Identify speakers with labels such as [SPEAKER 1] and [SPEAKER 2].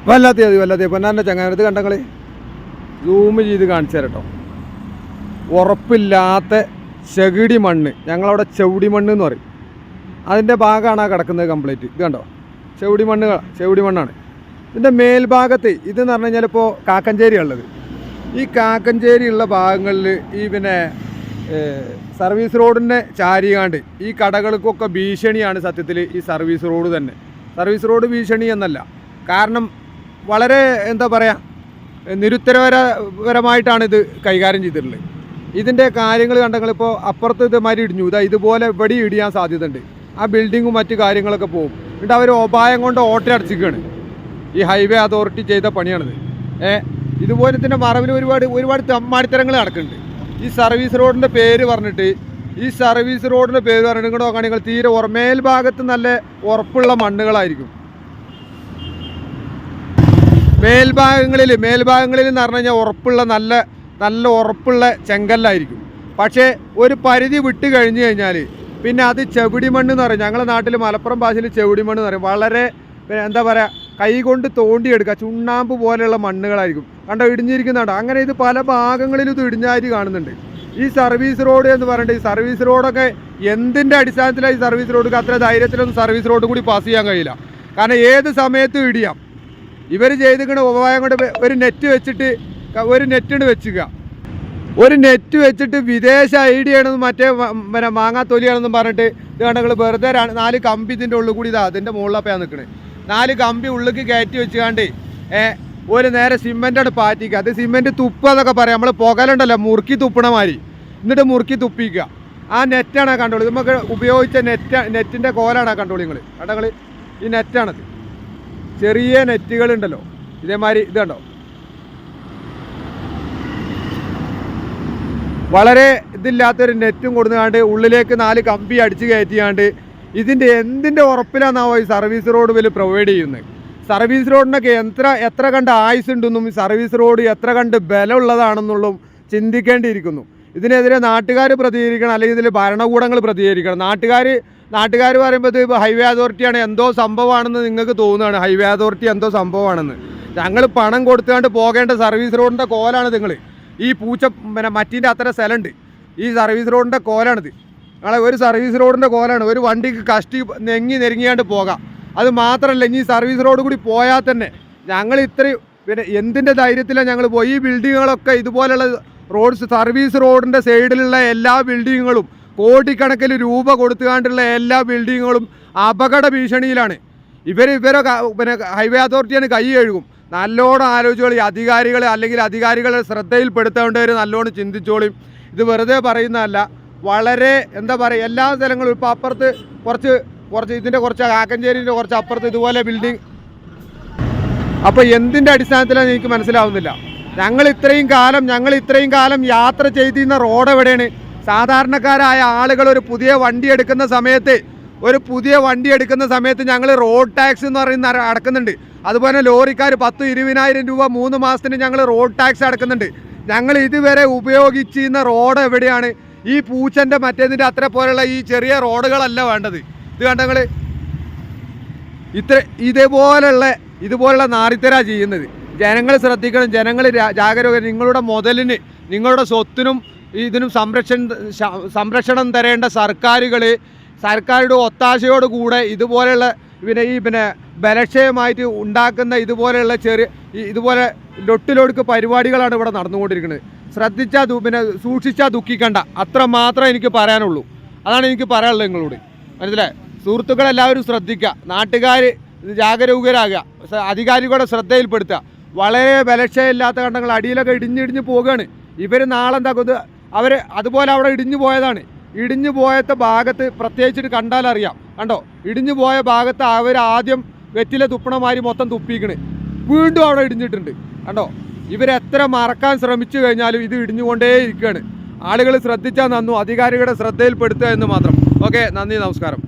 [SPEAKER 1] വല്ലാത്ത പൊന്നാൻ്റെ ചങ്ങാനത്ത് കണ്ടങ്ങൾ സൂം ചെയ്ത് കാണിച്ചു തരാം കേട്ടോ. ഉറപ്പില്ലാത്ത ചകിടി മണ്ണ്, ഞങ്ങളവിടെ ചവിടി മണ്ണ് എന്ന് പറയും. അതിൻ്റെ ഭാഗമാണ് ആ കിടക്കുന്നത് കംപ്ലീറ്റ്. ഇത് കണ്ടോ, ചവിടി മണ്ണാണ്. ഇതിൻ്റെ മേൽഭാഗത്ത് ഇതെന്ന് പറഞ്ഞു കഴിഞ്ഞാൽ ഇപ്പോൾ കാക്കഞ്ചേരി ഉള്ളത്. ഈ കാക്കഞ്ചേരി ഉള്ള ഭാഗങ്ങളിൽ ഈ സർവീസ് റോഡിനെ ചാരിയാണ്ട് ഈ കടകൾക്കൊക്കെ ഭീഷണിയാണ് സത്യത്തിൽ ഈ സർവീസ് റോഡ് തന്നെ. സർവീസ് റോഡ് ഭീഷണി എന്നല്ല, കാരണം വളരെ എന്താ പറയുക നിരുത്തരപരമായിട്ടാണ് ഇത് കൈകാര്യം ചെയ്തിട്ടുള്ളത്. ഇതിൻ്റെ കാര്യങ്ങൾ കണ്ടെങ്കിൽ അപ്പുറത്ത് ഇതുമാതിരി ഇടിഞ്ഞു, ഇതുപോലെ ഇവിടെ ഇടിയാൻ സാധ്യതയുണ്ട്. ആ ബിൽഡിങ്ങും മറ്റു കാര്യങ്ങളൊക്കെ പോകും. എന്നിട്ട് അവർ ഉപായം കൊണ്ട് ഓട്ട അടച്ചിക്കുകയാണ്. ഈ ഹൈവേ അതോറിറ്റി ചെയ്ത പണിയാണിത്. ഇതുപോലെ തന്നെ മറവിൽ ഒരുപാട് തമ്മാടിത്തരങ്ങൾ നടക്കുന്നുണ്ട്. ഈ സർവീസ് റോഡിൻ്റെ പേര് പറഞ്ഞിട്ട് ഇങ്ങോട്ട് നോക്കുകയാണെങ്കിൽ നിങ്ങൾ തീരെ മേൽഭാഗത്ത് നല്ല ഉറപ്പുള്ള മണ്ണുകളായിരിക്കും. മേൽഭാഗങ്ങളിൽ എന്ന് പറഞ്ഞു കഴിഞ്ഞാൽ ഉറപ്പുള്ള നല്ല ഉറപ്പുള്ള ചെങ്കല്ലായിരിക്കും. പക്ഷേ ഒരു പരിധി വിട്ട് കഴിഞ്ഞ് കഴിഞ്ഞാൽ പിന്നെ അത് ചെവിടി മണ്ണ് എന്ന് പറയും. ഞങ്ങളുടെ നാട്ടിൽ മലപ്പുറം ഭാഷയിൽ ചെവിടി മണ്ണ് എന്ന് പറയും. വളരെ എന്താ പറയുക, കൈ കൊണ്ട് തോണ്ടിയെടുക്കുക, ചുണ്ണാമ്പ് പോലെയുള്ള മണ്ണുകളായിരിക്കും. കണ്ടോ ഇടിഞ്ഞിരിക്കുന്നുണ്ടോ? അങ്ങനെ ഇത് പല ഭാഗങ്ങളിലും ഇത് ഇടിഞ്ഞായിട്ട് കാണുന്നുണ്ട്. ഈ സർവീസ് റോഡ് എന്ന് പറഞ്ഞിട്ട് ഈ സർവീസ് റോഡൊക്കെ എന്തിൻ്റെ അടിസ്ഥാനത്തിലാണ് ഈ സർവീസ് റോഡ്? അത്ര ധൈര്യത്തിലൊന്നും സർവീസ് റോഡ് കൂടി പാസ് ചെയ്യാൻ കഴിയില്ല. കാരണം ഏത് സമയത്തും ഇടിയാം. ഇവർ ചെയ്തിങ്ങനെ ഉപായം കൊണ്ട് ഒരു നെറ്റ് വെച്ചിട്ട് വിദേശ ഐഡിയ ആണെന്നും മറ്റേ മാങ്ങാത്തൊലിയാണെന്നും പറഞ്ഞിട്ട് ഇത് കണ്ടെങ്കിൽ വെറുതെ 4 കമ്പി ഇതിൻ്റെ ഉള്ളിൽ കൂടി അതിൻ്റെ മുകളിലപ്പോൾ നിൽക്കണേ. 4 കമ്പി ഉള്ളിലേക്ക് കയറ്റി വെച്ചുകാണ്ട് ഒരു നേരെ സിമെൻ്റാണ് പാറ്റിക്കുക. അത് സിമെൻറ്റ് തുപ്പുക എന്നൊക്കെ പറയാം. നമ്മൾ പുകലുണ്ടല്ലോ മുറുക്കി തുപ്പണ മാതിരി, എന്നിട്ട് മുറുക്കി തുപ്പിക്കുക. ആ നെറ്റാണ് കണ്ടോളി. നമുക്ക് ഉപയോഗിച്ച നെറ്റിൻ്റെ കോലാണ് കണ്ടോളി നിങ്ങൾ. ഈ നെറ്റാണത്. ചെറിയ നെറ്റുകളുണ്ടല്ലോ ഇതേമാതിരി. ഇത് കണ്ടോ, വളരെ ഇതില്ലാത്തൊരു നെറ്റും കൊടുക്കാണ്ട് ഉള്ളിലേക്ക് 4 കമ്പി അടിച്ച് കയറ്റിയാണ്ട് എന്തിൻ്റെ ഉറപ്പിലാണെന്നാവോ ഈ സർവീസ് റോഡ് വലിയ പ്രൊവൈഡ് ചെയ്യുന്നത്. സർവീസ് റോഡിനൊക്കെ എത്ര കണ്ട് ആയുസ് ഉണ്ടെന്നും ഈ സർവീസ് റോഡ് എത്ര കണ്ട് ബലമുള്ളതാണെന്നുള്ളതും ചിന്തിക്കേണ്ടിയിരിക്കുന്നു. ഇതിനെതിരെ നാട്ടുകാർ പ്രതികരിക്കണം, അല്ലെങ്കിൽ ഇതിൽ ഭരണകൂടങ്ങൾ പ്രതികരിക്കണം. നാട്ടുകാർ പറയുമ്പോൾ ഇത് ഹൈവേ അതോറിറ്റിയാണ്, എന്തോ സംഭവമാണെന്ന് നിങ്ങൾക്ക് തോന്നുകയാണ്. ഹൈവേ അതോറിറ്റി എന്തോ സംഭവമാണെന്ന്. ഞങ്ങൾ പണം കൊടുത്തുകൊണ്ട് പോകേണ്ട സർവീസ് റോഡിൻ്റെ കോലാണ് നിങ്ങൾ. ഈ മറ്റീൻ്റെ അത്ര സ്ഥലമുണ്ട്. ഈ സർവീസ് റോഡിൻ്റെ കോലാണിത്. ഞങ്ങളെ ഒരു സർവീസ് റോഡിൻ്റെ കോലാണ്. ഒരു വണ്ടിക്ക് കഷ്ടി നെരങ്ങിയാണ്ട് പോകാം. അത് മാത്രമല്ല, ഇനി സർവീസ് റോഡ് കൂടി പോയാൽ തന്നെ ഞങ്ങൾ ഇത്രയും എന്തിൻ്റെ ധൈര്യത്തിലാണ് ഞങ്ങൾ പോയി. ഈ ബിൽഡിങ്ങുകളൊക്കെ ഇതുപോലെയുള്ള സർവീസ് റോഡിൻ്റെ സൈഡിലുള്ള എല്ലാ ബിൽഡിങ്ങുകളും കോടിക്കണക്കിന് രൂപ കൊടുത്തുകൊണ്ടുള്ള എല്ലാ ബിൽഡിങ്ങുകളും അപകട ഭീഷണിയിലാണ്. ഇവരൊക്കെ ഹൈവേ അതോറിറ്റിയാണ് കൈ കഴുകും. നല്ലോണം ആലോചിച്ചോളി അധികാരികളെ, അല്ലെങ്കിൽ അധികാരികളെ ശ്രദ്ധയിൽപ്പെടുത്തേണ്ടവർ നല്ലോണം ചിന്തിച്ചോളിയും. ഇത് വെറുതെ പറയുന്നതല്ല. വളരെ എന്താ പറയുക, എല്ലാ സ്ഥലങ്ങളും ഇപ്പോൾ അപ്പുറത്ത് കുറച്ച് ഇതിൻ്റെ കുറച്ച് കാക്കഞ്ചേരിൻ്റെ കുറച്ച് അപ്പുറത്ത് ഇതുപോലെ ബിൽഡിങ്. അപ്പോൾ എന്തിൻ്റെ അടിസ്ഥാനത്തിലാണ് എനിക്ക് മനസ്സിലാവുന്നില്ല. ഞങ്ങൾ ഇത്രയും കാലം യാത്ര ചെയ്തിരുന്ന റോഡ് എവിടെയാണ്? സാധാരണക്കാരായ ആളുകൾ ഒരു പുതിയ വണ്ടി എടുക്കുന്ന സമയത്ത് ഞങ്ങൾ റോഡ് ടാക്സ് എന്ന് പറയുന്ന അടക്കുന്നുണ്ട്. അതുപോലെ ലോറിക്കാർ 10-20,000 രൂപ 3 മാസത്തിന് ഞങ്ങൾ റോഡ് ടാക്സ് അടക്കുന്നുണ്ട്. ഞങ്ങൾ ഇതുവരെ ഉപയോഗിച്ചിരുന്ന റോഡ് എവിടെയാണ്? ഈ പൂച്ചൻ്റെ മറ്റേതിൻ്റെ അത്ര പോലുള്ള ഈ ചെറിയ റോഡുകളല്ല വേണ്ടത്. ഇത് കണ്ടങ്ങൾ ഇതുപോലുള്ള നാറിത്തര ചെയ്യുന്നത്. ജനങ്ങൾ ശ്രദ്ധിക്കണം, ജനങ്ങൾ ജാഗരൂകത. നിങ്ങളുടെ മുതലിന്, നിങ്ങളുടെ സ്വത്തിനും ഇതിനും സംരക്ഷണം തരേണ്ട സർക്കാരുടെ ഒത്താശയോടുകൂടെ ഇതുപോലെയുള്ള ബലക്ഷയമായിട്ട് ഉണ്ടാക്കുന്ന ഇതുപോലെ ലൊട്ടിലൊടുക്ക് പരിപാടികളാണ് ഇവിടെ നടന്നുകൊണ്ടിരിക്കുന്നത്. സൂക്ഷിച്ചാൽ ദുഃഖിക്കണ്ട, അത്ര മാത്രമേ എനിക്ക് പറയാനുള്ളൂ. അതാണ് എനിക്ക് പറയാനുള്ളത് നിങ്ങളോട്. മനസ്സിലായി? സുഹൃത്തുക്കളെല്ലാവരും ശ്രദ്ധിക്കുക, നാട്ടുകാർ ജാഗരൂകരാകുക, അധികാരികളുടെ ശ്രദ്ധയിൽപ്പെടുത്തുക. വളരെ ബലക്ഷയമില്ലാത്ത കണ്ടങ്ങൾ അടിയിലൊക്കെ ഇടിഞ്ഞ് പോവുകയാണ്. ഇവർ നാളെ എന്താക്കുന്നത്? അതുപോലെ അവിടെ ഇടിഞ്ഞു പോയതാണ്. ഇടിഞ്ഞു പോയത്തെ ഭാഗത്ത് പ്രത്യേകിച്ചിട്ട് കണ്ടാലറിയാം. കണ്ടോ, ഇടിഞ്ഞു പോയ ഭാഗത്ത് അവർ ആദ്യം വെറ്റില തുപ്പണമാതിരി മൊത്തം തുപ്പിക്കണ്. വീണ്ടും അവിടെ ഇടിഞ്ഞിട്ടുണ്ട്. കണ്ടോ, ഇവരെത്ര മറക്കാൻ ശ്രമിച്ചു കഴിഞ്ഞാലും ഇത് ഇടിഞ്ഞുകൊണ്ടേയിരിക്കുകയാണ്. ആളുകൾ ശ്രദ്ധിച്ചാൽ നന്നു, അധികാരികളുടെ ശ്രദ്ധയിൽപ്പെടുത്തുക എന്ന് മാത്രം. ഓക്കെ, നന്ദി, നമസ്കാരം.